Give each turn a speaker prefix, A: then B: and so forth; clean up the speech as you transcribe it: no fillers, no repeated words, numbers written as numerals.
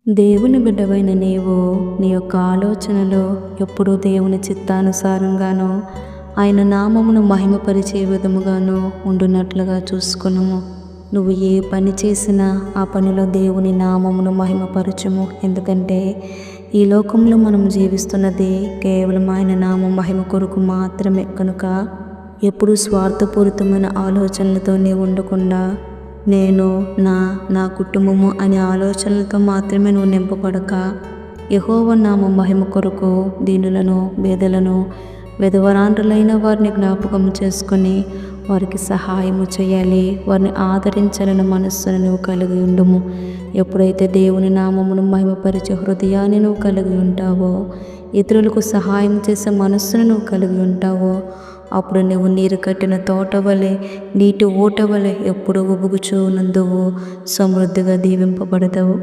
A: దేవుని బిడ్డవైన నీవు నీ యొక్క ఆలోచనలో ఎప్పుడూ దేవుని చిత్తానుసారంగానో ఆయన నామమును మహిమపరిచే విధముగానో ఉండునట్లుగా చూసుకునుము. నువ్వు ఏ పని చేసినా ఆ పనిలో దేవుని నామమును మహిమపరచుము. ఎందుకంటే ఈ లోకంలో మనం జీవిస్తున్నది కేవలం ఆయన నామ మహిమ కొరకు మాత్రమే కనుక ఎప్పుడు స్వార్థపూరితమైన ఆలోచనలతోనే ఉండకుండా నేను నా కుటుంబము అనే ఆలోచనలతో మాత్రమే నువ్వు నింపబడక యెహోవా నామ మహిమ కొరకు దీనులను పేదలను విధవరాండ్రులైన వారిని జ్ఞాపకం చేసుకొని వారికి సహాయము చేయాలి, వారిని ఆదరించాలని మనస్సును నువ్వు కలిగి ఉండుము. ఎప్పుడైతే దేవుని నామమును మహిమపరిచే హృదయాన్ని నువ్వు కలిగి ఉంటావో, ఇతరులకు సహాయం చేసే మనస్సును నువ్వు కలిగి ఉంటావో, అప్పుడు నువ్వు నీరు కట్టిన తోట వలె నీటి ఊట వలె ఎప్పుడు ఉబుకుచూ నందువు సమృద్ధిగా దీవింపబడతావు.